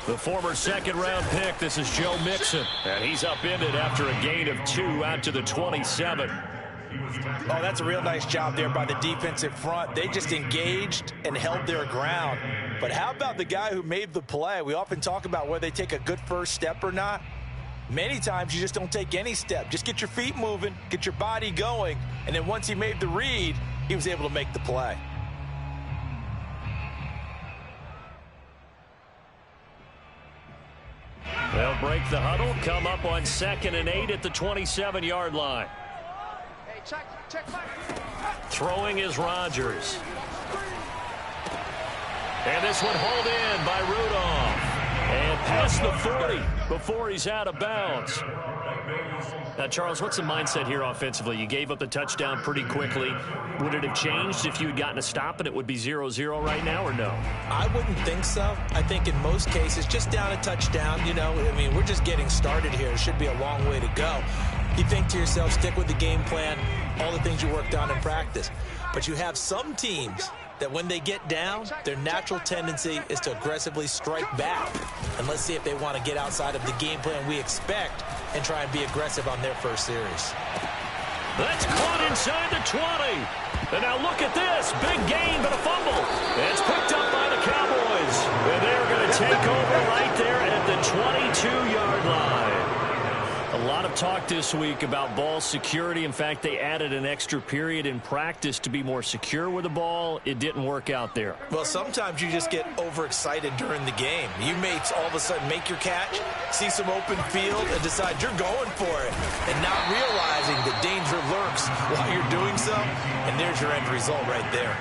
The former second-round pick, this is Joe Mixon. And he's upended after a gain of 2 out to the 27. Oh, that's a real nice job there by the defensive front. They just engaged and held their ground. But how about the guy who made the play? We often talk about whether they take a good first step or not. Many times you just don't take any step. Just get your feet moving, get your body going, and then once he made the read, he was able to make the play. They'll break the huddle, come up on 2nd and 8 at the 27-yard line. Check. Throwing is Rodgers. And this one hauled in by Rudolph. And past the 40 before he's out of bounds. Now, Charles, what's the mindset here offensively? You gave up the touchdown pretty quickly. Would it have changed if you had gotten a stop and it would be 0-0 right now, or no? I wouldn't think so. I think in most cases, just down a touchdown, I mean, we're just getting started here. It should be a long way to go. You think to yourself, stick with the game plan, all the things you worked on in practice. But you have some teams that when they get down, their natural tendency is to aggressively strike back. And let's see if they want to get outside of the game plan we expect and try and be aggressive on their first series. That's caught inside the 20. And now look at this. Big gain, but a fumble. It's picked up by the Cowboys. And they're going to take over right there at the 22-yard line. A lot of talk this week about ball security. In fact, they added an extra period in practice to be more secure with the ball. It didn't work out there. Well, sometimes you just get overexcited during the game. You may all of a sudden make your catch, see some open field, and decide you're going for it, and not realizing that danger lurks while you're doing so, and there's your end result right there.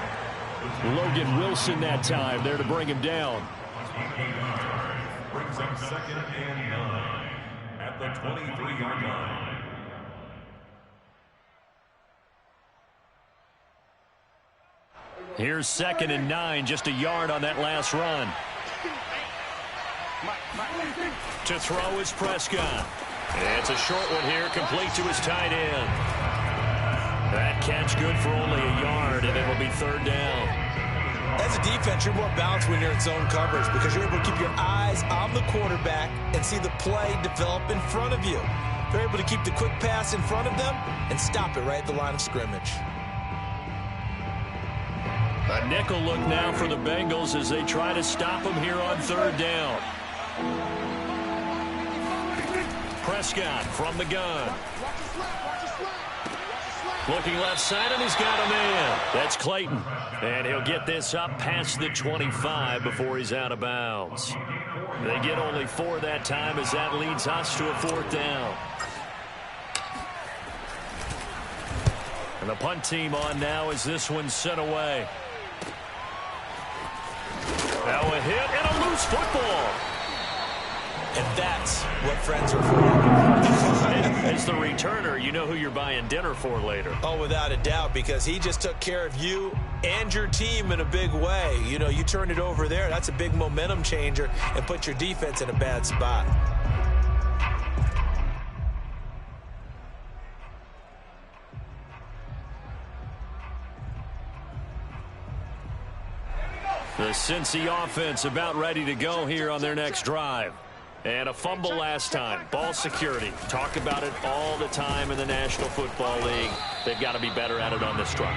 Logan Wilson that time there to bring him down. Brings up 2nd and 9. At the 23-yard line. Here's 2nd and 9, just a yard on that last run. To throw is Prescott. It's a short one here, complete to his tight end. That catch good for only a yard, and it'll be 3rd down. As a defense, you're more balanced when you're in zone coverage because you're able to keep your eyes on the quarterback and see the play develop in front of you. They're able to keep the quick pass in front of them and stop it right at the line of scrimmage. A nickel look now for the Bengals as they try to stop him here on 3rd down. Prescott from the gun. Looking left side, and he's got a man. That's Clayton. And he'll get this up past the 25 before he's out of bounds. They get only 4 that time as that leads us to a 4th down. And the punt team on now as this one's sent away. Now a hit and a loose football. And that's what friends are for. As the returner, you know who you're buying dinner for later. Oh, without a doubt, because he just took care of you and your team in a big way. You know, you turn it over there, that's a big momentum changer and put your defense in a bad spot. The Cincy offense about ready to go here on their next drive. And a fumble last time. Ball security. Talk about it all the time in the National Football League. They've got to be better at it on this drive.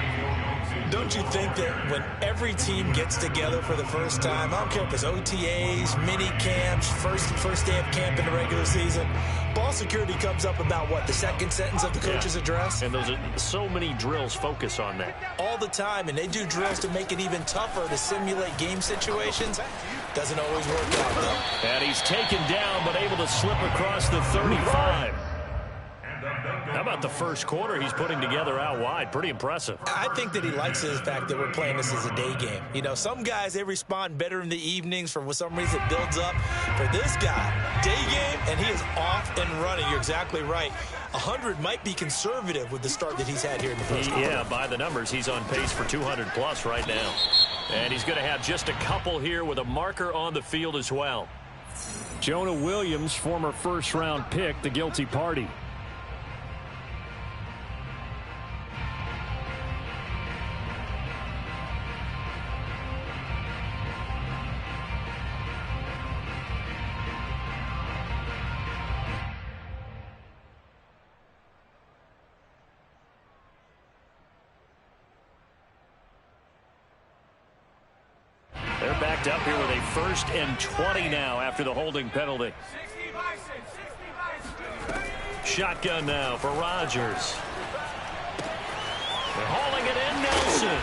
Don't you think that when every team gets together for the first time, I don't care if it's OTAs, mini camps, first day of camp in the regular season, ball security comes up about what, the second sentence of the coach's address? And those are so many drills focus on that. All the time, and they do drills to make it even tougher to simulate game situations. Doesn't always work out, though. And he's taken down, but able to slip across the 35. How about the first quarter he's putting together out wide? Pretty impressive. I think that he likes the fact that we're playing this as a day game. You know, some guys, they respond better in the evenings for some reason it builds up. For this guy, day game, and he is off and running. You're exactly right. 100 might be conservative with the start that he's had here in the first quarter. Yeah, by the numbers, he's on pace for 200-plus right now. And he's going to have just a couple here with a marker on the field as well. Jonah Williams, former first-round pick, the guilty party. Locked up here with a 1st and 20 now after the holding penalty. Shotgun now for Rodgers. They're hauling it in, Nelson.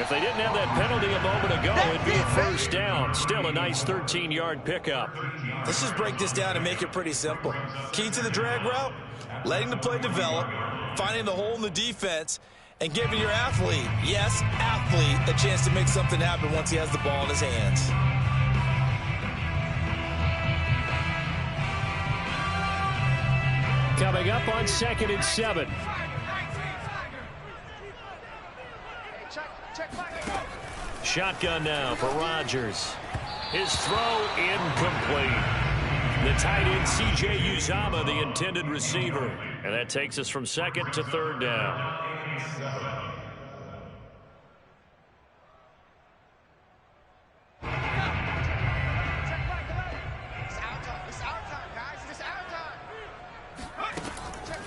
If they didn't have that penalty a moment ago, it'd be a 1st down. Still a nice 13-yard pickup. Let's just break this down and make it pretty simple. Key to the drag route, letting the play develop, finding the hole in the defense, and giving your athlete, yes, athlete, a chance to make something happen once he has the ball in his hands. Coming up on 2nd and 7. Shotgun now for Rodgers. His throw incomplete. The tight end, C.J. Uzomah, the intended receiver. And that takes us from 2nd to 3rd down.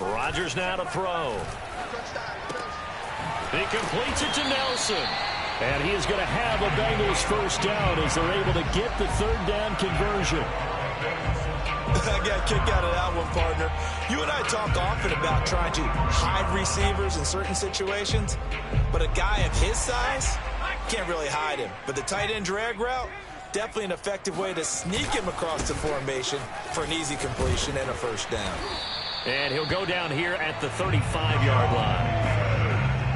Rodgers now to throw. He completes it to Nelson. And he is going to have a Bengals 1st down as they're able to get the 3rd down conversion. I got a kick out of that one, partner. You and I talk often about trying to hide receivers in certain situations, but a guy of his size can't really hide him. But the tight end drag route, definitely an effective way to sneak him across the formation for an easy completion and a 1st down. And he'll go down here at the 35-yard line.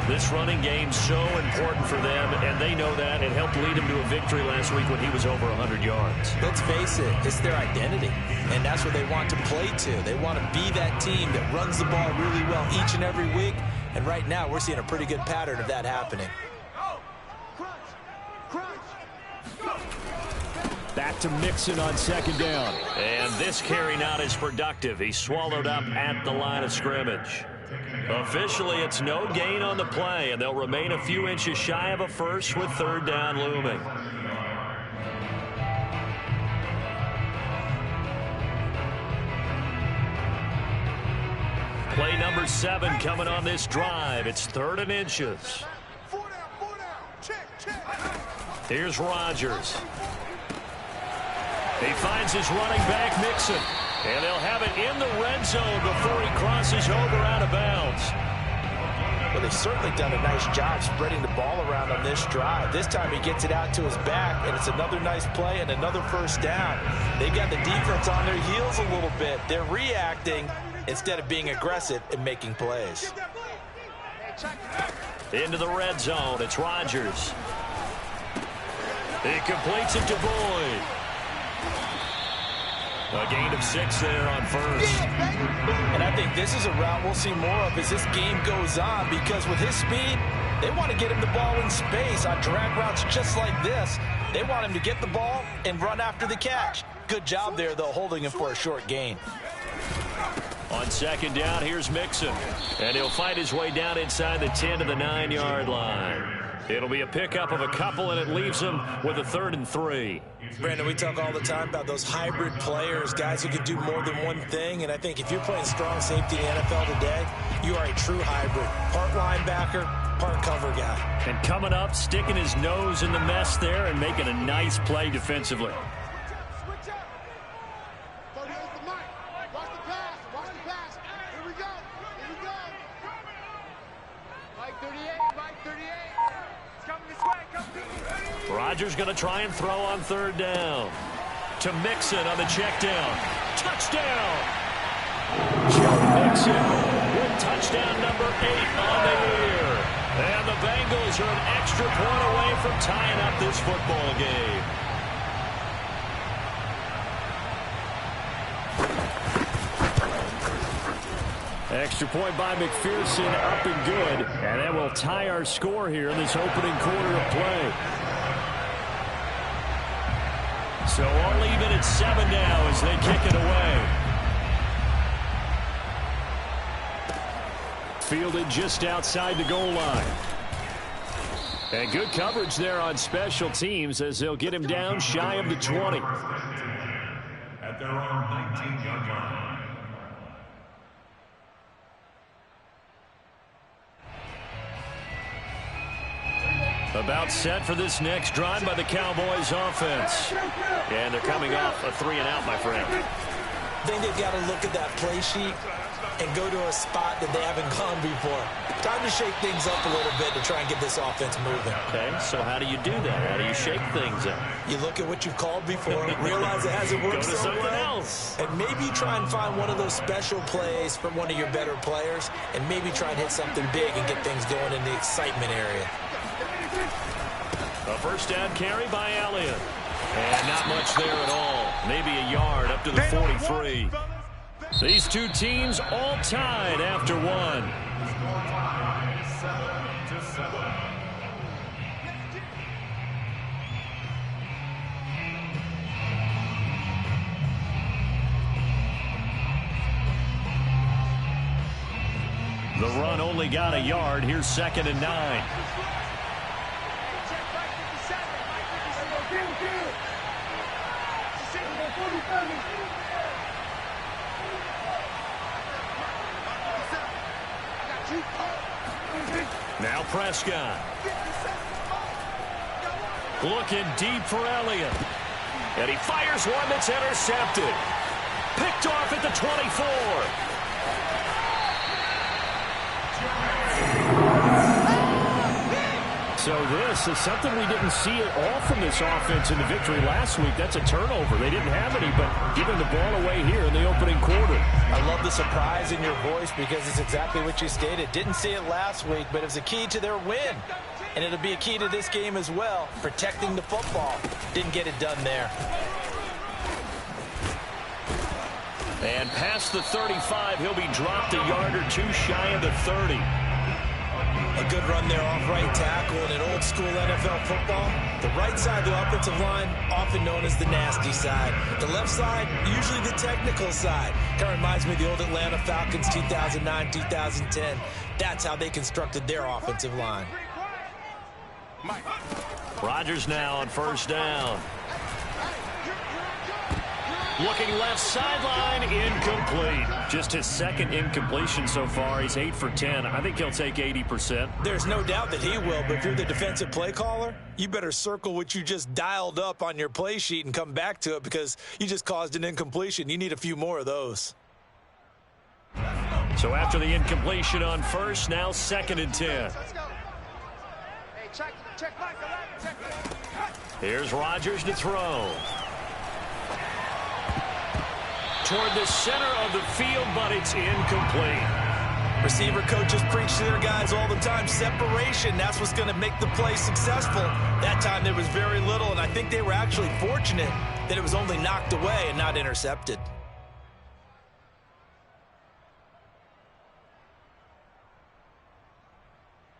This running game's so important for them, and they know that. It helped lead him to a victory last week when he was over 100 yards. Let's face it, it's their identity, and that's what they want to play to. They want to be that team that runs the ball really well each and every week, and right now we're seeing a pretty good pattern of that happening. Back to Mixon on 2nd down. And this carry not as productive. He's swallowed up at the line of scrimmage. Officially, it's no gain on the play, and they'll remain a few inches shy of a 1st with 3rd down looming. Play number 7 coming on this drive. It's 3rd and inches. Here's Rodgers. He finds his running back, Mixon. And they'll have it in the red zone before he crosses over out of bounds. Well, they've certainly done a nice job spreading the ball around on this drive. This time he gets it out to his back, and it's another nice play and another 1st down. They've got the defense on their heels a little bit. They're reacting instead of being aggressive and making plays. Into the red zone. It's Rodgers. He completes it to Boyd. A gain of 6 there on 1st. And I think this is a route we'll see more of as this game goes on, because with his speed, they want to get him the ball in space on drag routes just like this. They want him to get the ball and run after the catch. Good job there, though, holding him for a short gain. On 2nd down, here's Mixon. And he'll fight his way down inside the 10 to the 9-yard line. It'll be a pickup of a couple, and it leaves him with a 3rd and 3. Brandon, we talk all the time about those hybrid players, guys who can do more than one thing. And I think if you're playing strong safety in the NFL today, you are a true hybrid. Part linebacker, part cover guy. And coming up, sticking his nose in the mess there and making a nice play defensively. Rodgers going to try and throw on 3rd down. To Mixon on the check down. Touchdown! Joe Mixon with touchdown number 8 on the year. And the Bengals are an extra point away from tying up this football game. Extra point by McPherson, up and good. And that will tie our score here in this opening quarter of play. So all even at 7 now as they kick it away. Fielded just outside the goal line. And good coverage there on special teams as they'll get him down shy of the 20. At their own 19-yard line. About set for this next drive by the Cowboys offense. And they're coming off a 3-and-out, my friend. I think they've got to look at that play sheet and go to a spot that they haven't gone before. Time to shake things up a little bit to try and get this offense moving. Okay, so how do you do that? How do you shake things up? You look at what you've called before, realize it hasn't worked Go to so something well, else. and maybe try and find one of those special plays from one of your better players, and maybe try and hit something big and get things going in the excitement area. A first down carry by Elliott. And not much there at all. Maybe a yard up to the 43. These two teams all tied after one. The run only got a yard. Here's 2nd and 9. Now Prescott. Looking deep for Elliott. And he fires one that's intercepted. Picked off at the 24. So this is something we didn't see at all from this offense in the victory last week. That's a turnover. They didn't have any, but giving the ball away here in the opening quarter. I love the surprise in your voice because it's exactly what you stated. Didn't see it last week, but it was a key to their win. And it'll be a key to this game as well, protecting the football. Didn't get it done there. And past the 35, he'll be dropped a yard or two shy of the 30. A good run there off right tackle in an old-school NFL football. The right side of the offensive line, often known as the nasty side. The left side, usually the technical side. Kind of reminds me of the old Atlanta Falcons 2009, 2010. That's how they constructed their offensive line. Rodgers now on first down. Looking left sideline, incomplete. Just his second incompletion so far. He's 8 for 10. I think he'll take 80%. There's no doubt that he will, but if you're the defensive play caller, you better circle what you just dialed up on your play sheet and come back to it because you just caused an incompletion. You need a few more of those. So after the incompletion on first, now 2nd and 10. Here's Rodgers to throw. Toward the center of the field, but it's incomplete. Receiver coaches preach to their guys all the time. Separation, that's what's going to make the play successful. That time there was very little, and I think they were actually fortunate that it was only knocked away and not intercepted.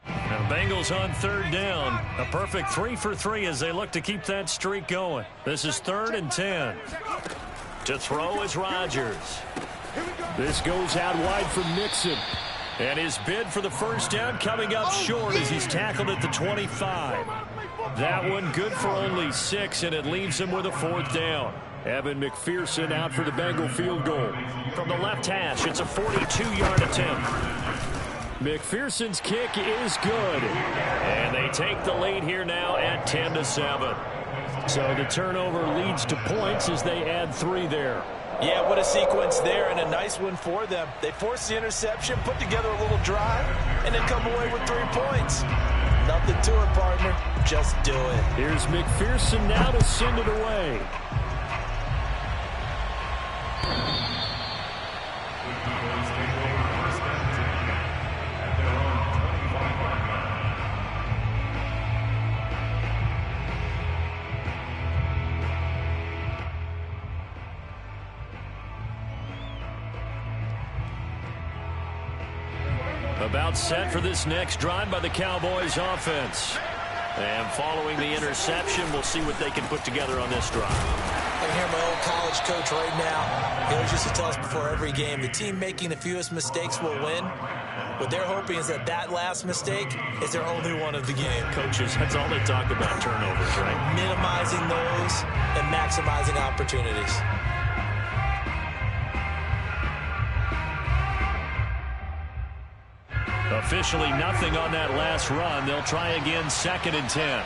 Now Bengals on 3rd down. A perfect 3 for 3 as they look to keep that streak going. This is 3rd and 10. To throw is Rodgers. This goes out wide for Mixon. And his bid for the first down coming up short as he's tackled at the 25. That one good for only 6, and it leaves him with a 4th down. Evan McPherson out for the Bengal field goal. From the left hash, it's a 42-yard attempt. McPherson's kick is good. And they take the lead here now at 10-7. So the turnover leads to points as they add 3 there. Yeah, what a sequence there, and a nice one for them. They force the interception, put together a little drive, and then come away with 3 points. Nothing to it, partner. Just do it. Here's McPherson now to send it away. About set for this next drive by the Cowboys offense. And following the interception, we'll see what they can put together on this drive. I can hear my old college coach right now. He always used to tell us before every game, the team making the fewest mistakes will win. What they're hoping is that that last mistake is their only one of the game. Coaches, that's all they talk about, turnovers, right? Minimizing those and maximizing opportunities. Officially nothing on that last run. They'll try again, 2nd and 10.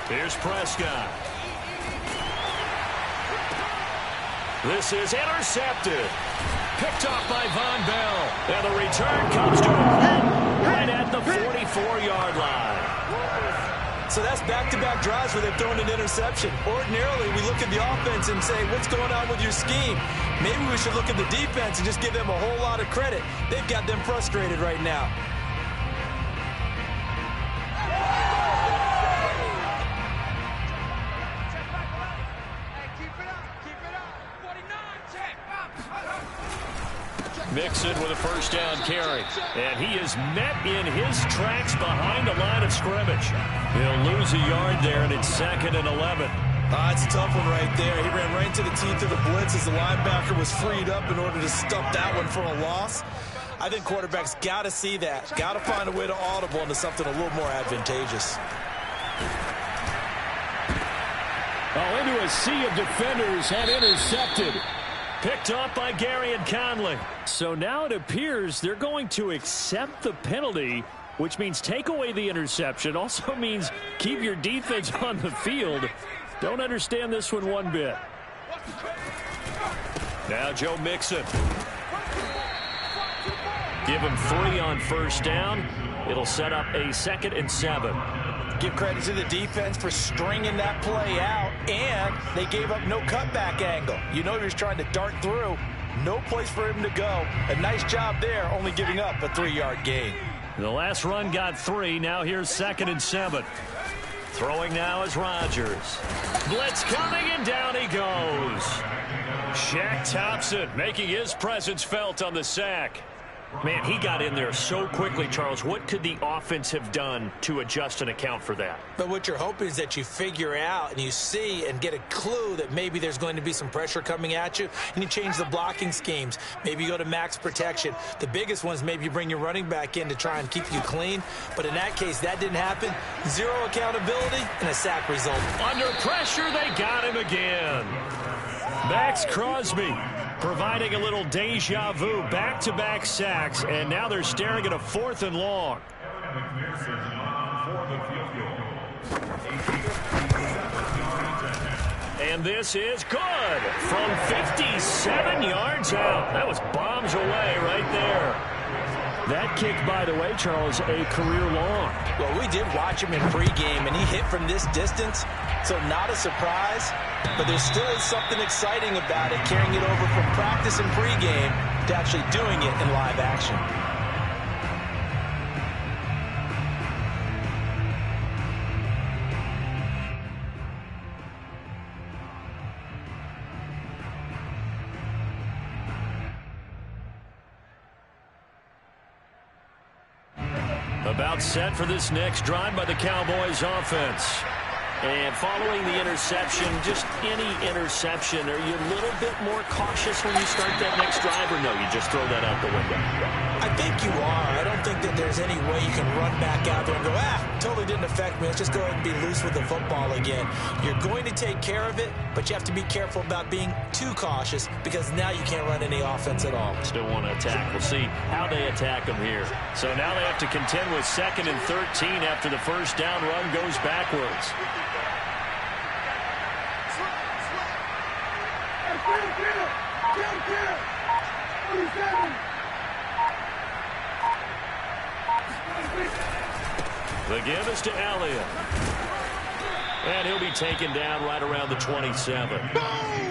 Here's Prescott. This is intercepted. Picked off by Von Bell. And the return comes to a halt right at the 44-yard line. So that's back-to-back drives where they've thrown an interception. Ordinarily, we look at the offense and say, what's going on with your scheme? Maybe we should look at the defense and just give them a whole lot of credit. They've got them frustrated right now. Mixon with a first down carry. And he is met in his tracks behind the line of scrimmage. He'll lose a yard there, and it's 2nd and 11. It's a tough one right there. He ran right into the teeth of the blitz as the linebacker was freed up in order to stop that one for a loss. I think quarterbacks got to see that. Got to find a way to audible into something a little more advantageous. Into a sea of defenders and intercepted. Picked off by Gary and Conley. So now it appears they're going to accept the penalty, which means take away the interception. Also means keep your defense on the field. Don't understand this one bit. Now Joe Mixon. Give him 3 on first down. It'll set up a 2nd and 7. Give credit to the defense for stringing that play out, and they gave up no cutback angle. You know he was trying to dart through. No place for him to go. A nice job there, only giving up a 3-yard gain. The last run got 3. Now here's 2nd and 7. Throwing now is Rodgers. Blitz coming, and down he goes. Shaq Thompson making his presence felt on the sack. Man, he got in there so quickly, Charles. What could the offense have done to adjust and account for that? But what you're hoping is that you figure out and you see and get a clue that maybe there's going to be some pressure coming at you, and you change the blocking schemes. Maybe you go to max protection. The biggest one is maybe you bring your running back in to try and keep you clean. But in that case, that didn't happen. 0 accountability and a sack result. Under pressure, they got him again. Max Crosby providing a little deja vu, back-to-back sacks, and now they're staring at a 4th and long. And this is good from 57 yards out. That was bombs away right there. That kick, by the way, Charles, a career long. Well, we did watch him in pregame, and he hit from this distance, so not a surprise. But there still is something exciting about it, carrying it over from practice and pregame to actually doing it in live action. About set for this next drive by the Cowboys offense. And following the interception, just any interception, are you a little bit more cautious when you start that next drive, or no, you just throw that out the window? I think you are. I don't think that there's any way you can run back out there and go, totally didn't affect me. Let's just go ahead and be loose with the football again. You're going to take care of it, but you have to be careful about being too cautious because now you can't run any offense at all. Still want to attack. We'll see how they attack them here. So now they have to contend with 2nd and 13 after the first down run goes backwards. The give is to Elliott. And he'll be taken down right around the 27.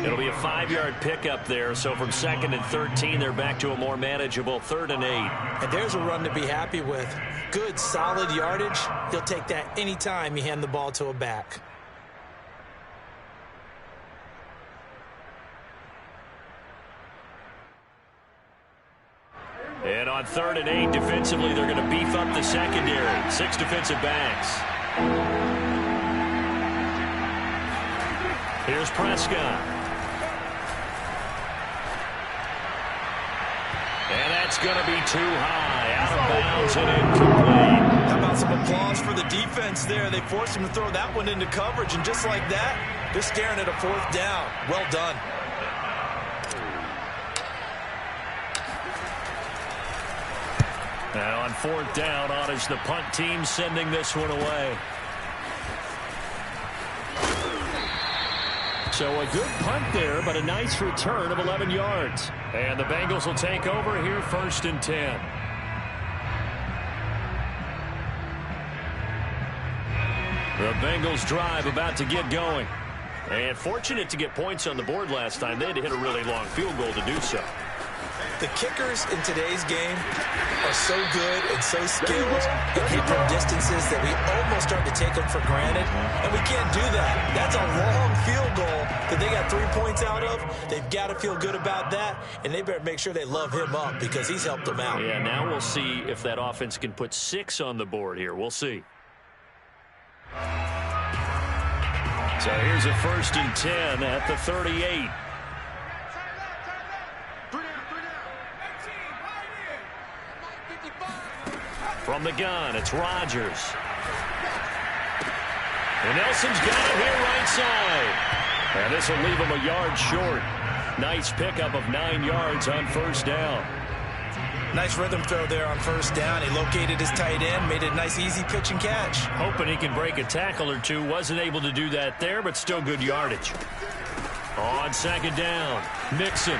It'll be a 5-yard pickup there. So from 2nd and 13, they're back to a more manageable 3rd and 8. And there's a run to be happy with. Good, solid yardage. You'll take that anytime you hand the ball to a back. And on 3rd and 8, defensively, they're going to beef up the secondary. 6 defensive backs. Here's Prescott. And that's going to be too high. Out of bounds and incomplete. How about some applause for the defense there? They forced him to throw that one into coverage, and just like that, they're staring at a 4th down. Well done. Now on 4th down, on is the punt team sending this one away. So a good punt there, but a nice return of 11 yards. And the Bengals will take over here 1st and 10. The Bengals drive about to get going. And fortunate to get points on the board last time. They had to hit a really long field goal to do so. The kickers in today's game are so good and so skilled and hit from distances that we almost start to take them for granted. And we can't do that. That's a long field goal that they got 3 points out of. They've got to feel good about that, and they better make sure they love him up because he's helped them out. Yeah, now we'll see if that offense can put 6 on the board here. We'll see. So here's a 1st and 10 at the 38. From the gun, it's Rodgers. And Nelson's got it here right side. And this will leave him a yard short. Nice pickup of 9 yards on 1st down. Nice rhythm throw there on 1st down. He located his tight end, made it a nice easy pitch and catch. Hoping he can break a tackle or two. Wasn't able to do that there, but still good yardage. On 2nd down, Mixon.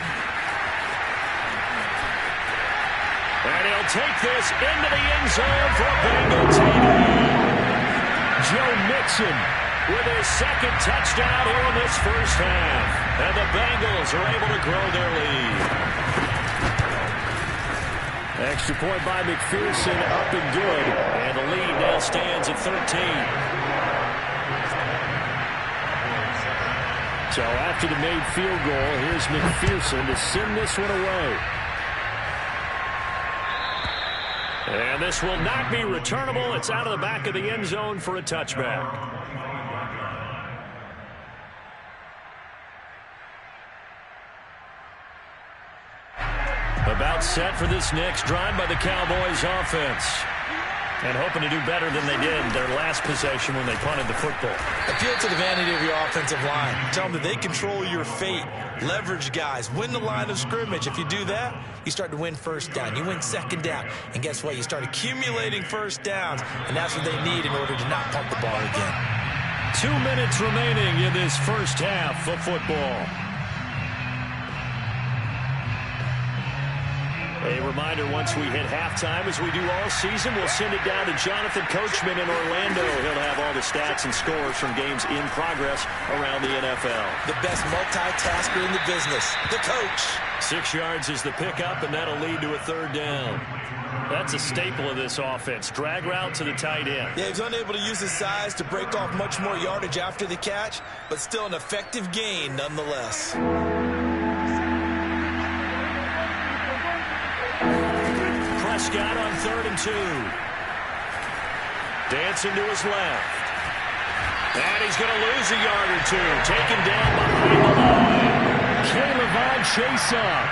And he'll take this into the end zone for Bengal TD. Joe Mixon with his 2nd touchdown here in this 1st half. And the Bengals are able to grow their lead. Extra point by McPherson, up and good. And the lead now stands at 13. So after the made field goal, here's McPherson to send this one away. And this will not be returnable. It's out of the back of the end zone for a touchback. About set for this next drive by the Cowboys offense. And hoping to do better than they did their last possession when they punted the football. Appeal to the vanity of your offensive line. Tell them that they control your fate. Leverage guys. Win the line of scrimmage. If you do that, you start to win 1st down. You win 2nd down. And guess what? You start accumulating 1st downs. And that's what they need in order to not pump the ball again. 2 minutes remaining in this 1st half of football. A reminder, once we hit halftime, as we do all season, we'll send it down to Jonathan Coachman in Orlando. He'll have all the stats and scores from games in progress around the NFL. The best multitasker in the business, the coach. 6 yards is the pickup, and that'll lead to a 3rd down. That's a staple of this offense. Drag route to the tight end. Yeah, he's unable to use his size to break off much more yardage after the catch, but still an effective gain nonetheless. Prescott on 3rd and 2. Dancing to his left. And he's going to lose a yard or two. Taken down behind the line. K'Lavon Chaisson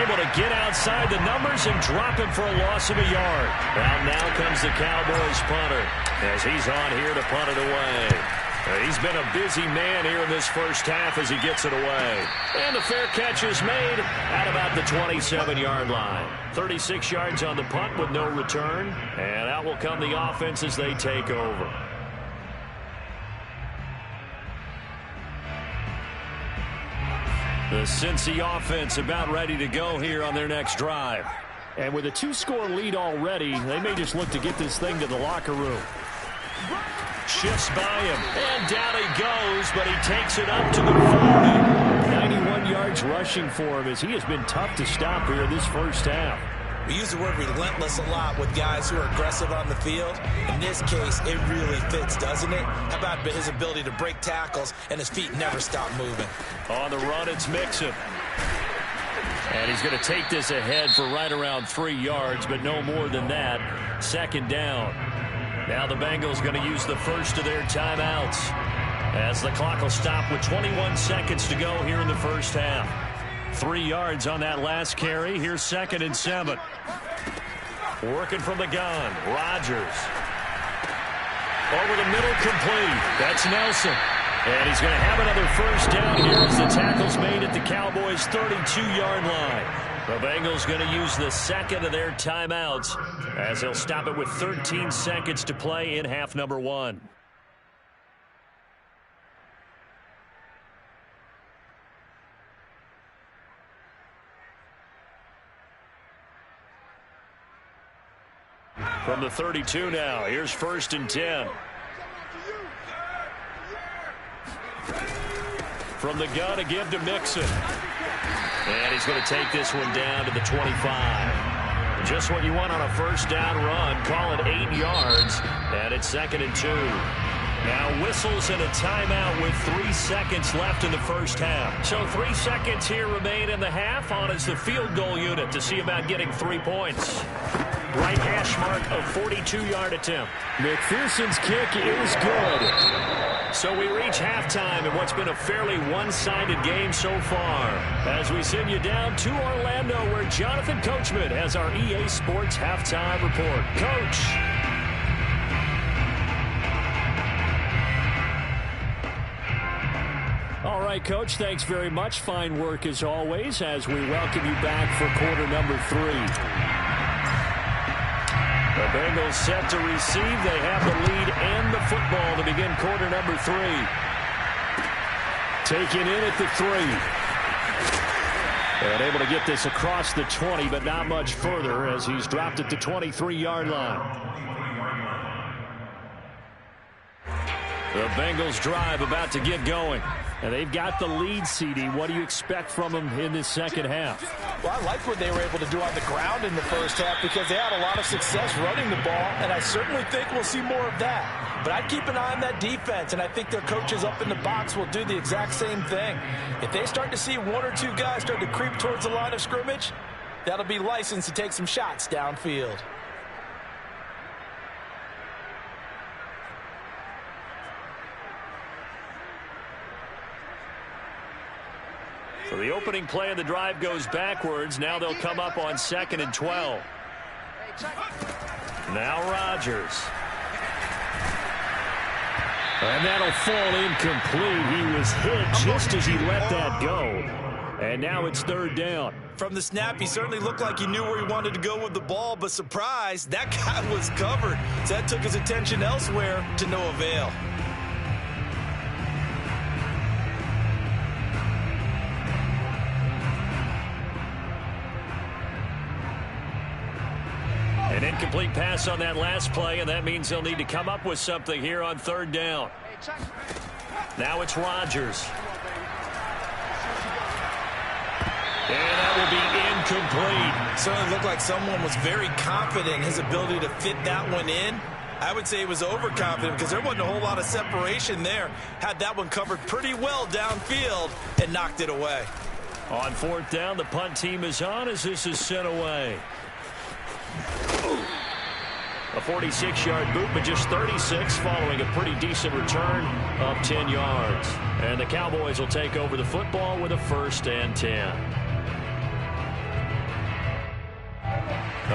able to get outside the numbers and drop him for a loss of a yard. Well, now comes the Cowboys punter as he's on here to punt it away. He's been a busy man here in this 1st half as he gets it away. And the fair catch is made at about the 27-yard line. 36 yards on the punt with no return. And out will come the offense as they take over. The Cincy offense about ready to go here on their next drive. And with a 2-score lead already, they may just look to get this thing to the locker room. Shifts by him, and down he goes, but he takes it up to the 40. 91 yards rushing for him as he has been tough to stop here in this 1st half. We use the word relentless a lot with guys who are aggressive on the field. In this case, it really fits, doesn't it? How about his ability to break tackles and his feet never stop moving? On the run, it's Mixon. And he's going to take this ahead for right around 3 yards, but no more than that. 2nd down. Now the Bengals going to use the first of their timeouts as the clock will stop with 21 seconds to go here in the 1st half. 3 yards on that last carry. Here's 2nd and 7. Working from the gun. Rodgers. Over the middle, complete. That's Nelson. And he's going to have another 1st down here as the tackle's made at the Cowboys' 32-yard line. The Bengals going to use the second of their timeouts as they'll stop it with 13 seconds to play in half number 1. From the 32 now, here's 1st and 10. From the gun, a give to Mixon. And he's going to take this one down to the 25. Just what you want on a first down run. Call it 8 yards. And it's 2nd and 2. Now whistles and a timeout with 3 seconds left in the first half. So 3 seconds here remain in the half. On is the field goal unit to see about getting 3 points. Right hash mark of 42-yard attempt. McPherson's kick is good. So we reach halftime in what's been a fairly one-sided game so far. As we send you down to Orlando, where Jonathan Coachman has our EA Sports halftime report. Coach. All right, Coach, thanks very much. Fine work as always as we welcome you back for quarter number 3. The Bengals set to receive. They have the lead and the football to begin quarter number 3. Taken in at the 3. And able to get this across the 20, but not much further as he's dropped at the 23-yard line. The Bengals drive about to get going. And they've got the lead, CD. What do you expect from them in this second half? Well, I like what they were able to do on the ground in the first half because they had a lot of success running the ball, and I certainly think we'll see more of that. But I'd keep an eye on that defense, and I think their coaches up in the box will do the exact same thing. If they start to see 1 or 2 guys start to creep towards the line of scrimmage, that'll be licensed to take some shots downfield. So the opening play of the drive goes backwards. Now they'll come up on 2nd and 12. Now Rodgers. And that'll fall incomplete. He was hit just as he let that go. And now it's 3rd down. From the snap, he certainly looked like he knew where he wanted to go with the ball, but surprise, that guy was covered. So that took his attention elsewhere to no avail. An incomplete pass on that last play, and that means they'll need to come up with something here on 3rd down. Now it's Rodgers. And that will be incomplete. Certainly looked like someone was very confident in his ability to fit that one in. I would say he was overconfident because there wasn't a whole lot of separation there. Had that one covered pretty well downfield and knocked it away. On 4th down, the punt team is on as this is sent away. A 46-yard boot, but just 36 following a pretty decent return of 10 yards. And the Cowboys will take over the football with a 1st and 10.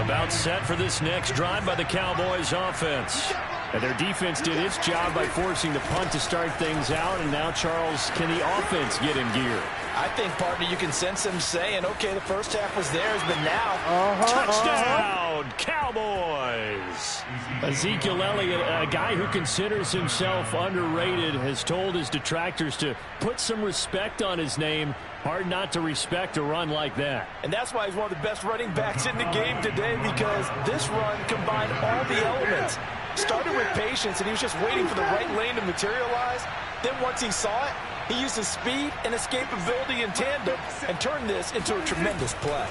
About set for this next drive by the Cowboys offense. And their defense did its job by forcing the punt to start things out. And now, Charles, can the offense get in gear? I think, partner, you can sense them saying, okay, the first half was theirs, but now, touchdown, Cowboys! Ezekiel Elliott, a guy who considers himself underrated, has told his detractors to put some respect on his name. Hard not to respect a run like that. And that's why he's one of the best running backs in the game today, because this run combined all the elements. Started with patience, and he was just waiting for the right lane to materialize. Then once he saw it, he used his speed and escapability in tandem and turned this into a tremendous play.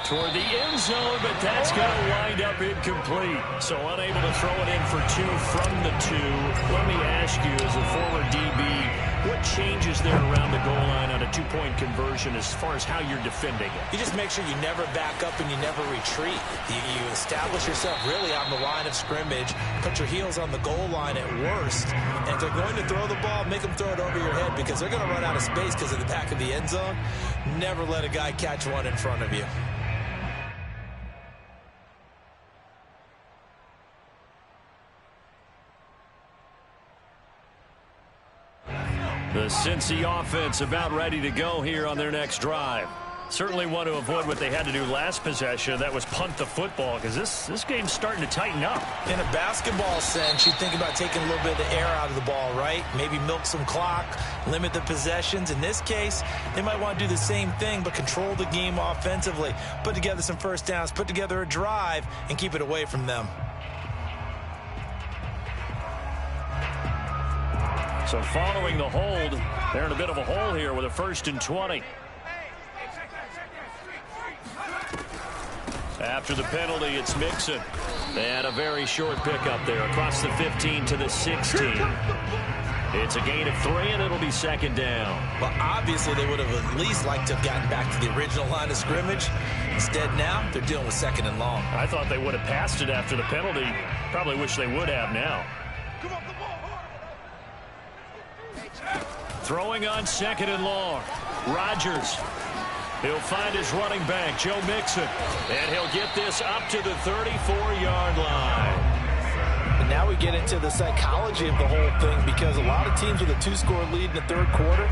Toward the end zone, but that's going to wind up incomplete. So unable to throw it in for 2 from the 2. Let me ask you, as a former DB, what changes there around the goal line on a 2-point conversion as far as how you're defending it? You just make sure you never back up and you never retreat. You establish yourself really on the line of scrimmage, put your heels on the goal line at worst, and if they're going to throw the ball, make them throw it over your head because they're going to run out of space because of the back of the end zone. Never let a guy catch one in front of you. The Cincy offense about ready to go here on their next drive. Certainly want to avoid what they had to do last possession. That was punt the football, because this game's starting to tighten up. In a basketball sense, you think about taking a little bit of the air out of the ball, right? Maybe milk some clock, limit the possessions. In this case, they might want to do the same thing, but control the game offensively. Put together some first downs, put together a drive, and keep it away from them. So following the hold, they're in a bit of a hole here with a 1st and 20. After the penalty, it's Mixon. And a very short pickup there across the 15 to the 16. It's a gain of 3, and it'll be 2nd down. Well, obviously, they would have at least liked to have gotten back to the original line of scrimmage. Instead, now, they're dealing with 2nd and long. I thought they would have passed it after the penalty. Probably wish they would have now. Throwing on 2nd and long. Rodgers. He'll find his running back, Joe Mixon. And he'll get this up to the 34-yard line. And now we get into the psychology of the whole thing, because a lot of teams with a 2-score lead in the 3rd quarter,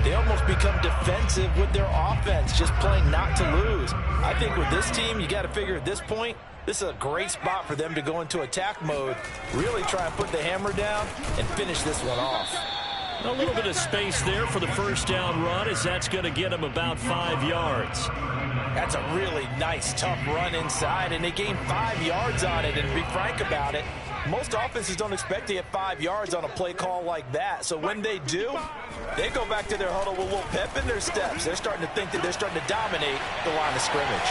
they almost become defensive with their offense, just playing not to lose. I think with this team, you got to figure at this point, this is a great spot for them to go into attack mode, really try and put the hammer down and finish this one off. A little bit of space there for the 1st down run, as that's going to get him about 5 yards. That's a really nice, tough run inside, and they gained 5 yards on it. And to be frank about it, most offenses don't expect to get 5 yards on a play call like that. So when they do, they go back to their huddle with a little pep in their steps. They're starting to think that they're starting to dominate the line of scrimmage.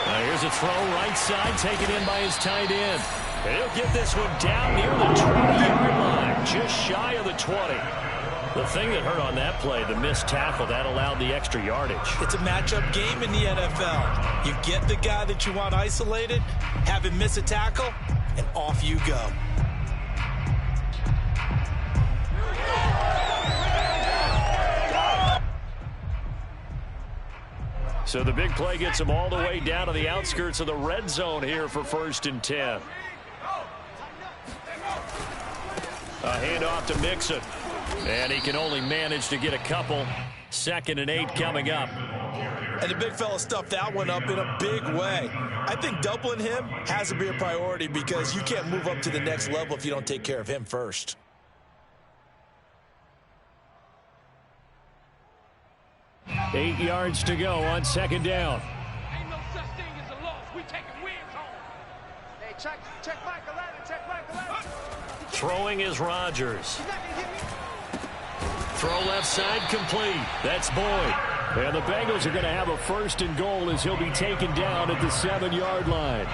Now here's a throw right side, taken in by his tight end. He'll get this one down near the 20-yard line, just shy of the 20. The thing that hurt on that play, the missed tackle, that allowed the extra yardage. It's a matchup game in the NFL. You get the guy that you want isolated, have him miss a tackle, and off you go. So the big play gets him all the way down to the outskirts of the red zone here for 1st and 10. A handoff to Mixon. And he can only manage to get a couple. 2nd and 8 coming up. And the big fella stuffed that one up in a big way. I think doubling him has to be a priority, because you can't move up to the next level if you don't take care of him first. Eight yards to go on 2nd down. Ain't no such thing as a loss. We taking wins home. Hey, check Michael Allen, check Michael Allen. Throwing is Rodgers. Throw left side complete. That's Boyd. And the Bengals are going to have a 1st and goal, as he'll be taken down at the 7-yard line.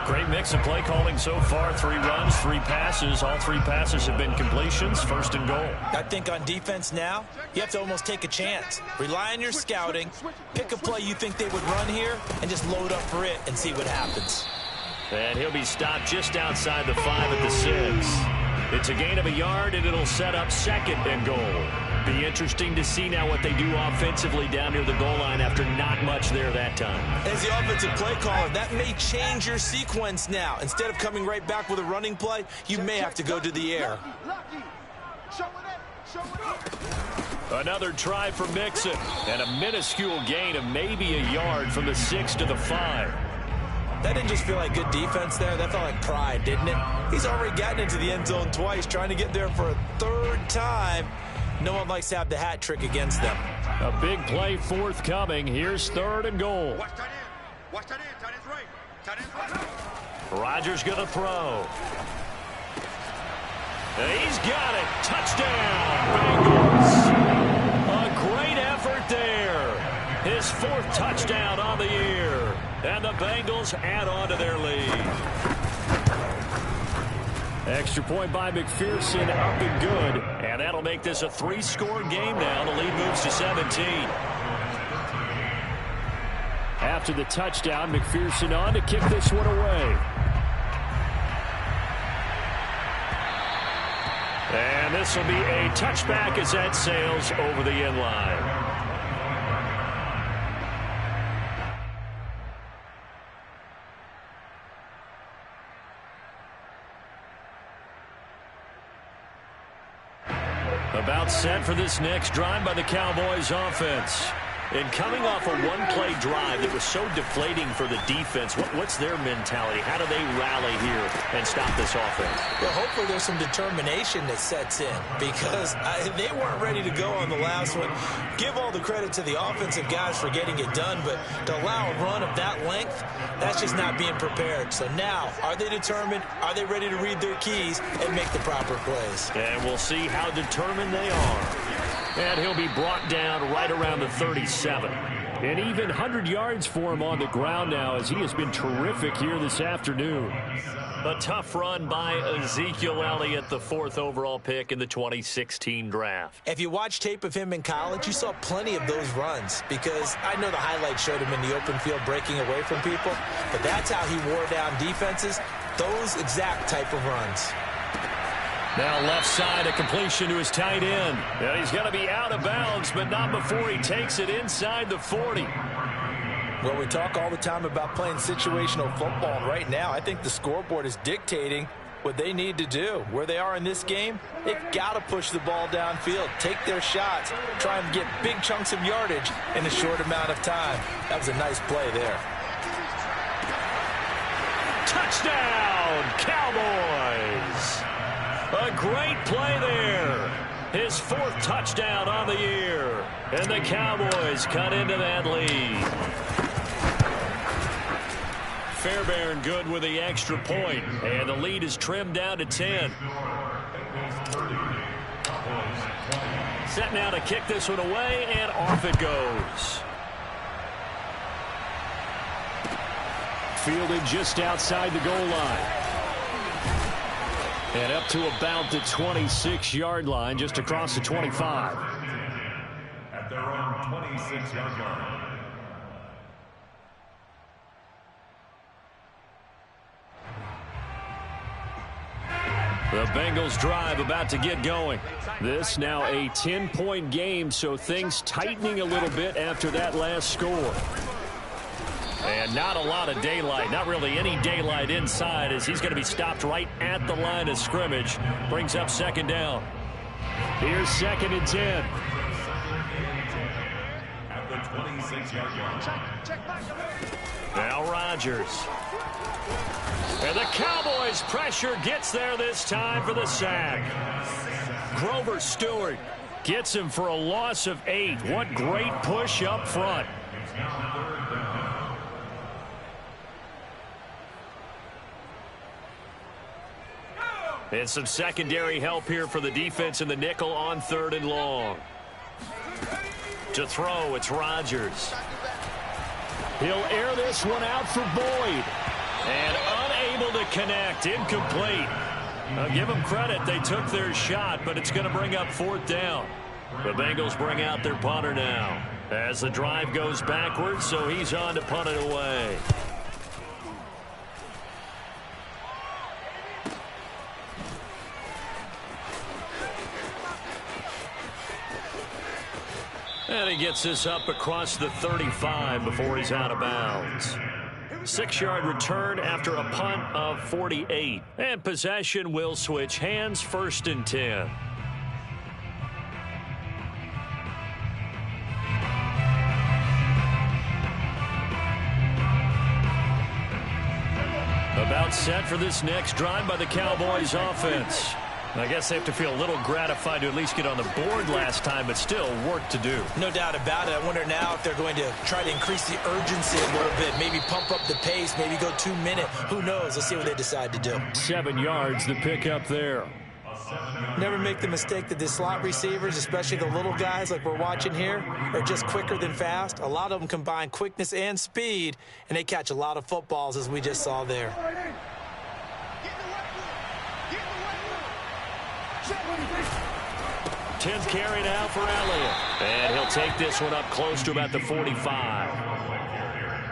Great mix of play calling so far. 3 runs, 3 passes. All 3 passes have been completions. 1st and goal. I think on defense now, you have to almost take a chance. Rely on your scouting. Pick a play you think they would run here and just load up for it and see what happens. And he'll be stopped just outside the 5 at the 6. It's a gain of a yard, and it'll set up 2nd and goal. Be interesting to see now what they do offensively down near the goal line after not much there that time. As the offensive play caller, that may change your sequence now. Instead of coming right back with a running play, you may have to go to the air. Another try for Mixon, and a minuscule gain of maybe a yard from the 6 to the 5. That didn't just feel like good defense there. That felt like pride, didn't it? He's already gotten into the end zone twice, trying to get there for a 3rd time. No one likes to have the hat trick against them. A big play forthcoming. Here's 3rd and goal. Watch that in. Watch that in. Tight end's right. Tight end's right. Rodgers going to throw. He's got it. Touchdown, Bengals. A great effort there. His 4th touchdown on the year. And the Bengals add on to their lead. Extra point by McPherson, up and good. And that'll make this a 3-score game now. The lead moves to 17. After the touchdown, McPherson on to kick this one away. And this will be a touchback as that sails over the end line. About set for this next drive by the Cowboys offense. And coming off a one-play drive that was so deflating for the defense, what's their mentality? How do they rally here and stop this offense? Well, hopefully there's some determination that sets in because they weren't ready to go on the last one. Give all the credit to the offensive guys for getting it done, but to allow a run of that length, that's just not being prepared. So now, are they determined? Are they ready to read their keys and make the proper plays? And we'll see how determined they are. And he'll be brought down right around the 37. And even 100 yards for him on the ground now as he has been terrific here this afternoon. A tough run by Ezekiel Elliott, the 4th overall pick in the 2016 draft. If you watch tape of him in college, you saw plenty of those runs because I know the highlights showed him in the open field breaking away from people, but that's how he wore down defenses, those exact type of runs. Now left side, a completion to his tight end. And he's going to be out of bounds, but not before he takes it inside the 40. Well, we talk all the time about playing situational football, and right now I think the scoreboard is dictating what they need to do. Where they are in this game, they've got to push the ball downfield, take their shots, try and get big chunks of yardage in a short amount of time. That was a nice play there. Touchdown, Cowboys! A great play there. His 4th touchdown on the year. And the Cowboys cut into that lead. Fairbairn good with the extra point. And the lead is trimmed down to 10. Set now to kick this one away, and off it goes. Fielded just outside the goal line. And up to about the 26-yard line, just across the 25. At their own 26-yard line. The Bengals drive about to get going. This now a 10-point game, so things tightening a little bit after that last score. And not a lot of daylight, not really any daylight inside as he's going to be stopped right at the line of scrimmage. Brings up 2nd down. Here's 2nd and 10. At the 26-yard line. Now Rodgers. And the Cowboys pressure gets there this time for the sack. Grover Stewart gets him for a loss of 8. What great push up front. And some secondary help here for the defense in the nickel on 3rd and long. To throw, it's Rodgers. He'll air this one out for Boyd. And unable to connect, incomplete. I'll give them credit, they took their shot, but it's going to bring up 4th down. The Bengals bring out their punter now as the drive goes backwards, so he's on to punt it away. And he gets this up across the 35 before he's out of bounds. 6-yard return after a punt of 48. And possession will switch hands, 1st and 10. About set for this next drive by the Cowboys offense. I guess they have to feel a little gratified to at least get on the board last time, but still work to do. No doubt about it. I wonder now if they're going to try to increase the urgency a little bit, maybe pump up the pace, maybe go 2-minute. Who knows? Let's see what they decide to do. 7 yards, the pickup there. Never make the mistake that the slot receivers, especially the little guys like we're watching here, are just quicker than fast. A lot of them combine quickness and speed, and they catch a lot of footballs, as we just saw there. 10th carry now for Elliott. And he'll take this one up close to about the 45.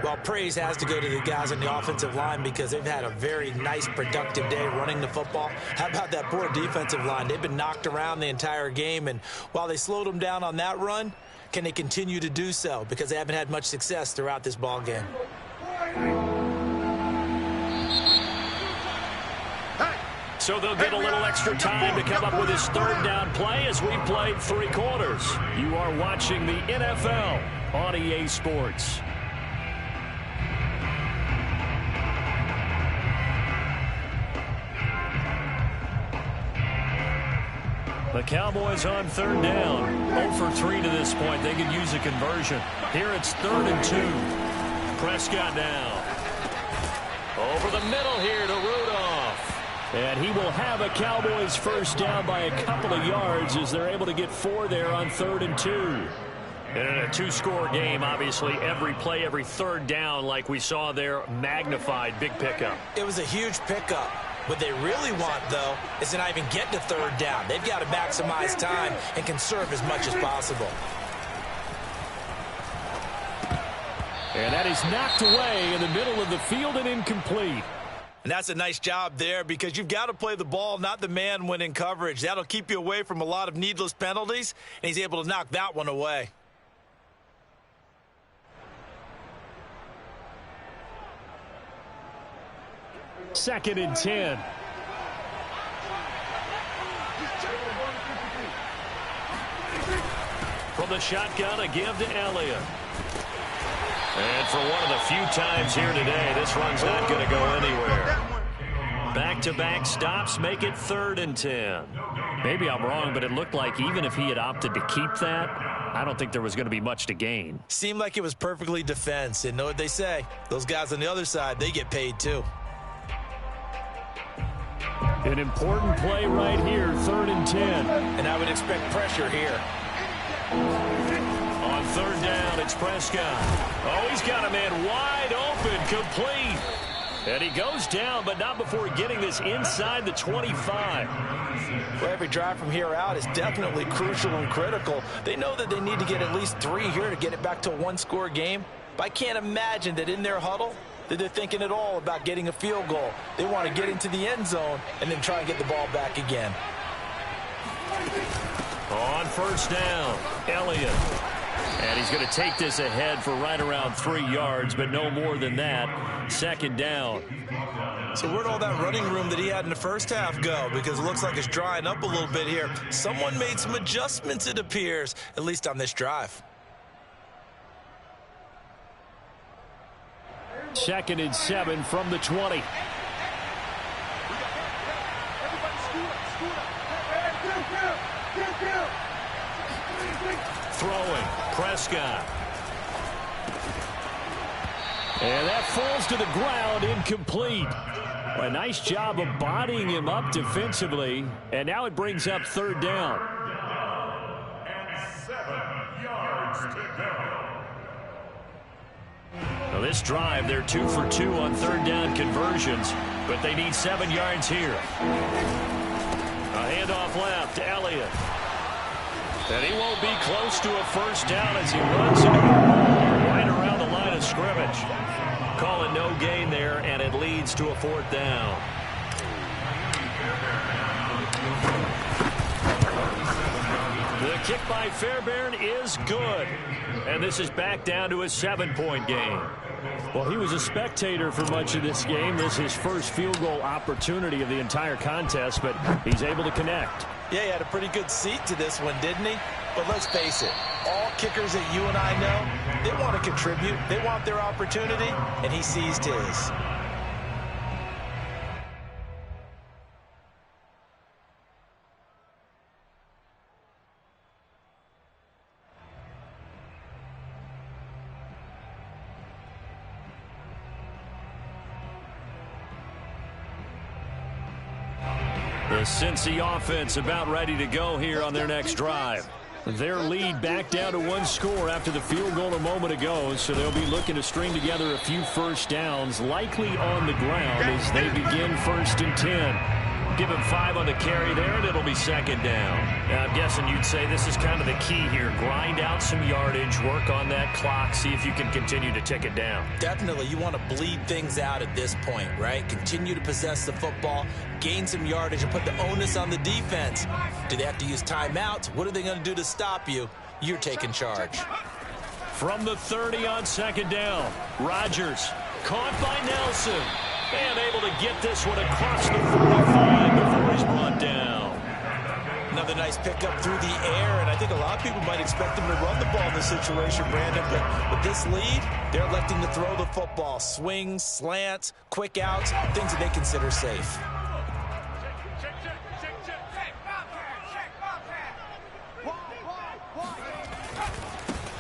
Well, praise has to go to the guys on the offensive line because they've had a very nice, productive day running the football. How about that poor defensive line? They've been knocked around the entire game, and while they slowed them down on that run, can they continue to do so? Because they haven't had much success throughout this ball game. So they'll get a little extra time to come up with his third down play as we played 3 quarters. You are watching the NFL on EA Sports. The Cowboys on third down. 0 for 3 to this point. They could use a conversion. Here it's 3rd and 2. Prescott now. Over the middle here to Rudolph. And he will have a Cowboys first down by a couple of yards as they're able to get 4 there on 3rd and 2. And in a 2-score game, obviously, every play, every third down, like we saw there, magnified. Big pickup. It was a huge pickup. What they really want, though, is to not even get to 3rd down. They've got to maximize time and conserve as much as possible. And that is knocked away in the middle of the field and incomplete. And that's a nice job there because you've got to play the ball, not the man when in coverage. That'll keep you away from a lot of needless penalties, and he's able to knock that one away. Second and 10. From the shotgun, a give to Elliott. And for one of the few times here today, this run's not going to go anywhere. Back-to-back stops make it 3rd and 10. Maybe I'm wrong, but it looked like even if he had opted to keep that, I don't think there was going to be much to gain. Seemed like it was perfectly defense. And know what they say? Those guys on the other side, they get paid too. An important play right here, 3rd and 10. And I would expect pressure here. On 3rd down, it's Prescott. Oh, he's got a man wide open, complete. And he goes down, but not before getting this inside the 25. Well, every drive from here out is definitely crucial and critical. They know that they need to get at least 3 here to get it back to a 1-score game. But I can't imagine that in their huddle that they're thinking at all about getting a field goal. They want to get into the end zone and then try and get the ball back again. On 1st down, Elliott. And he's going to take this ahead for right around 3 yards, but no more than that. 2nd down. So where'd all that running room that he had in the first half go? Because it looks like it's drying up a little bit here. Someone made some adjustments, it appears, at least on this drive. 2nd and 7 from the 20. Throwing, Prescott. And that falls to the ground, incomplete. A nice job of bodying him up defensively. And now it brings up 3rd down. And 7 yards to go. Now this drive, they're 2 for 2 on 3rd down conversions, but they need 7 yards here. A handoff left to Elliott. And he won't be close to a first down as he runs into the wall right around the line of scrimmage. Call it no gain there, and it leads to a 4th down. The kick by Fairbairn is good. And this is back down to a 7-point game. Well, he was a spectator for much of this game. This is his first field goal opportunity of the entire contest, but he's able to connect. Yeah, he had a pretty good seat to this one, didn't he? But let's face it, all kickers that you and I know, they want to contribute. They want their opportunity, and he seized his. The Cincy offense about ready to go here on their next drive. Their lead back down to 1 score after the field goal a moment ago, so they'll be looking to string together a few first downs, likely on the ground as they begin 1st and 10. Give him 5 on the carry there, and it'll be 2nd down. Now, I'm guessing you'd say this is kind of the key here. Grind out some yardage, work on that clock, see if you can continue to tick it down. Definitely, you want to bleed things out at this point, right? Continue to possess the football, gain some yardage, and put the onus on the defense. Do they have to use timeouts? What are they going to do to stop you? You're taking charge. From the 30 on 2nd down, Rodgers caught by Nelson. And able to get this one across the 45 before he's brought down. Another nice pickup through the air, and I think a lot of people might expect him to run the ball in this situation, Brandon, but with this lead, they're electing to throw the football. Swings, slants, quick outs, things that they consider safe.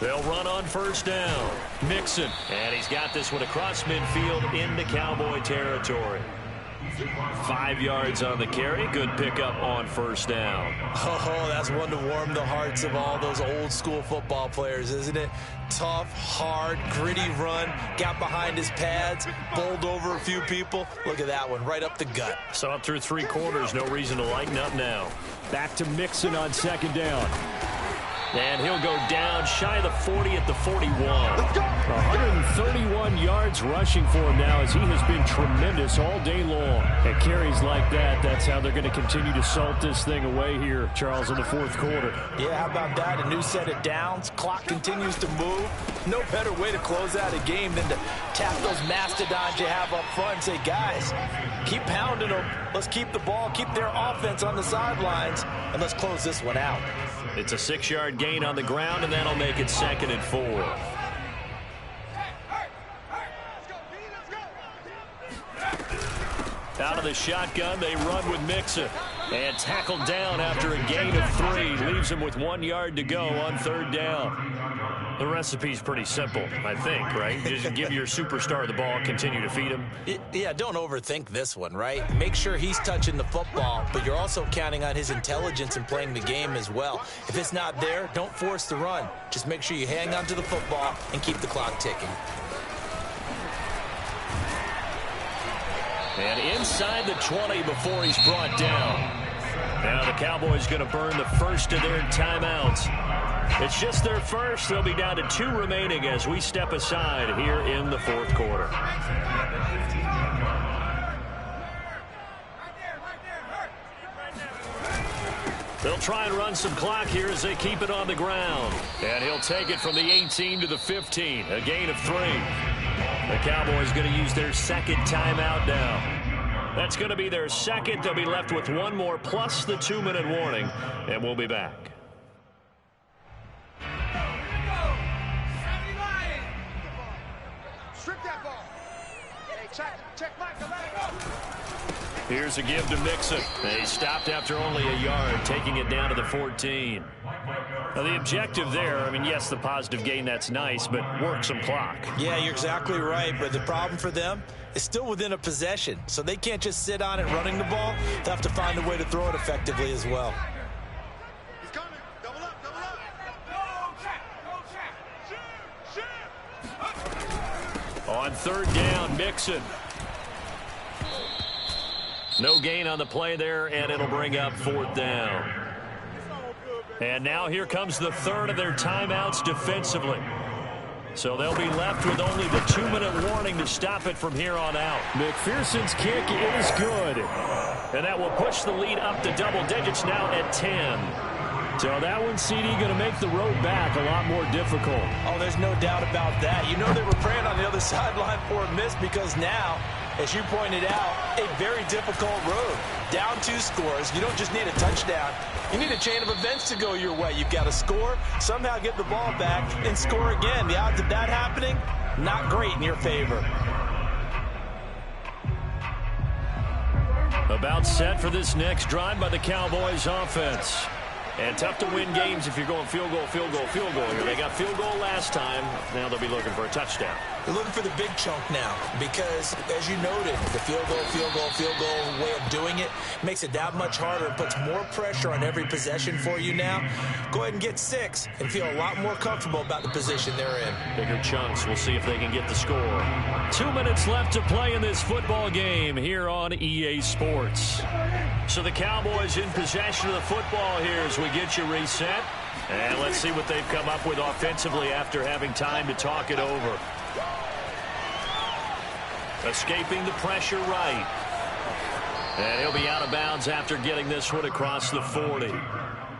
They'll run on first down. Mixon, and he's got this one across midfield into Cowboy territory. 5 yards on the carry. Good pickup on first down. Oh, that's one to warm the hearts of all those old school football players, isn't it? Tough, hard, gritty run. Got behind his pads, bowled over a few people. Look at that one, right up the gut. So up through 3 quarters, no reason to lighten up now. Back to Mixon on second down. And he'll go down shy of the 40 at the 41. 131 yards rushing for him now as he has been tremendous all day long. At carries like that, that's how they're going to continue to salt this thing away here, Charles, in the fourth quarter. Yeah, how about that? A new set of downs. Clock continues to move. No better way to close out a game than to tap those mastodons you have up front and say, guys, keep pounding them. Let's keep the ball, keep their offense on the sidelines, and let's close this one out. It's a 6-yard gain on the ground, and that'll make it 2nd and 4. Out of the shotgun, they run with Mixon. And tackled down after a gain of 3. Leaves him with 1 yard to go on third down. The recipe's pretty simple, I think, right? Just give your superstar the ball, continue to feed him. Yeah, don't overthink this one, right? Make sure he's touching the football, but you're also counting on his intelligence in playing the game as well. If it's not there, don't force the run. Just make sure you hang on to the football and keep the clock ticking. And inside the 20 before he's brought down. Now the Cowboys going to burn the first of their timeouts. It's just their first. They'll be down to 2 remaining as we step aside here in the fourth quarter. They'll try and run some clock here as they keep it on the ground. And he'll take it from the 18 to the 15. A gain of 3. The Cowboys going to use their second timeout now. That's going to be their second. They'll be left with 1 more plus the 2-minute warning, and we'll be back. Strip that ball. Hey, check Michael, let it go. Here's a give to Mixon. He stopped after only a yard, taking it down to the 14. Now, the objective there, I mean, yes, the positive gain, that's nice, but work some clock. Yeah, you're exactly right, but the problem for them is still within a possession, so they can't just sit on it running the ball. They'll have to find a way to throw it effectively as well. He's coming. Double up, double up. Go check. Shoot. On third down, Mixon. No gain on the play there, and it'll bring up 4th down. And now here comes the third of their timeouts defensively. So they'll be left with only the 2-minute warning to stop it from here on out. McPherson's kick is good. And that will push the lead up to double digits now at 10. So that one, CD, going to make the road back a lot more difficult. Oh, there's no doubt about that. You know they were praying on the other sideline for a miss because now, as you pointed out, a very difficult road. Down 2 scores. You don't just need a touchdown. You need a chain of events to go your way. You've got to score, somehow get the ball back, and score again. The odds of that happening, not great in your favor. About set for this next drive by the Cowboys offense. And tough to win games if you're going field goal, field goal, field goal here. They got field goal last time. Now they'll be looking for a touchdown. They're looking for the big chunk now because, as you noted, the field goal way of doing it makes it that much harder. It puts more pressure on every possession for you now. Go ahead and get 6 and feel a lot more comfortable about the position they're in. Bigger chunks. We'll see if they can get the score. 2 minutes left to play in this football game here on EA Sports. So the Cowboys in possession of the football here as we get you reset. And let's see what they've come up with offensively after having time to talk it over. Escaping the pressure right. And he'll be out of bounds after getting this one across the 40.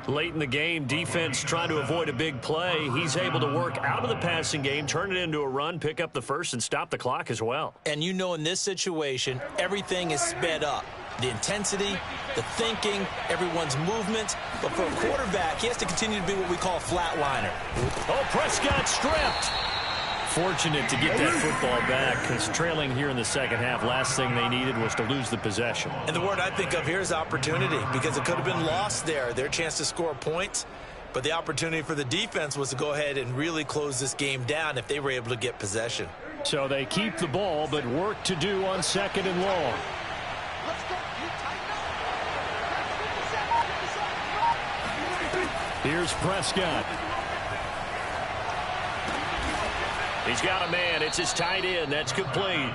Late in the game, defense trying to avoid a big play. He's able to work out of the passing game, turn it into a run, pick up the first, and stop the clock as well. And you know in this situation, everything is sped up. the intensity, the thinking, everyone's movement. But for a quarterback, he has to continue to be what we call a flatliner. Oh, Prescott stripped. Fortunate to get that football back, because trailing here in the second half, last thing they needed was to lose the possession. And the word I think of here is opportunity, because it could have been lost there. Their chance to score points. But the opportunity for the defense was to go ahead and really close this game down if they were able to get possession. So they keep the ball, but work to do on 2nd and long. Here's Prescott. He's got a man. It's his tight end. That's complete.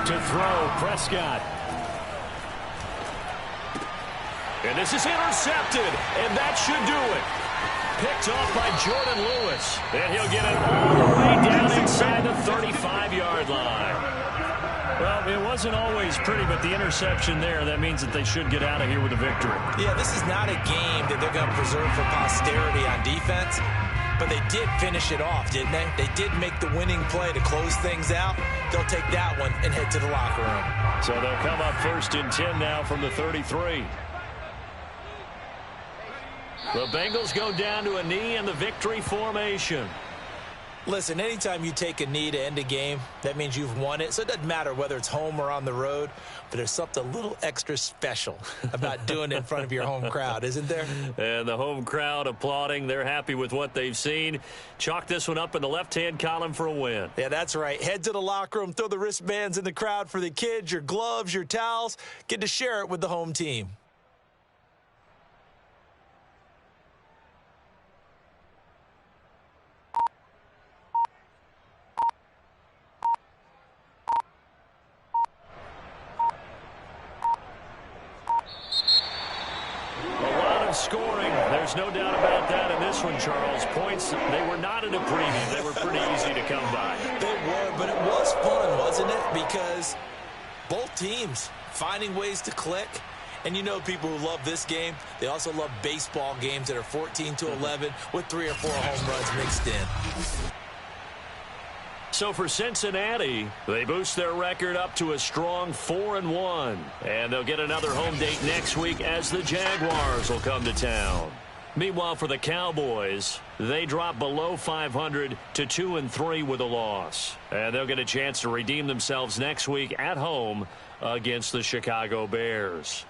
To throw, Prescott. And this is intercepted, and that should do it. Picked off by Jordan Lewis. And he'll get it all the way down inside the 35-yard line. Well, it wasn't always pretty, but the interception there, that means that they should get out of here with a victory. Yeah, this is not a game that they're going to preserve for posterity on defense, but they did finish it off, didn't they? They did make the winning play to close things out. They'll take that one and head to the locker room. So they'll come up 1st and 10 now from the 33. The Bengals go down to a knee in the victory formation. Listen, anytime you take a knee to end a game, that means you've won it. So it doesn't matter whether it's home or on the road, but there's something a little extra special about doing it in front of your home crowd, isn't there? And the home crowd applauding. They're happy with what they've seen. Chalk this one up in the left-hand column for a win. Yeah, that's right. Head to the locker room, throw the wristbands in the crowd for the kids, your gloves, your towels. Get to share it with the home team. Scoring. There's no doubt about that in this one, Charles. Points, they were not in a preview. They were pretty easy to come by. They were, but it was fun, wasn't it? Because both teams finding ways to click. And you know people who love this game, they also love baseball games that are 14-11 with 3 or 4 home runs mixed in. So for Cincinnati, they boost their record up to a strong 4-1. And they'll get another home date next week as the Jaguars will come to town. Meanwhile, for the Cowboys, they drop below 500 to 2-3 with a loss. And they'll get a chance to redeem themselves next week at home against the Chicago Bears.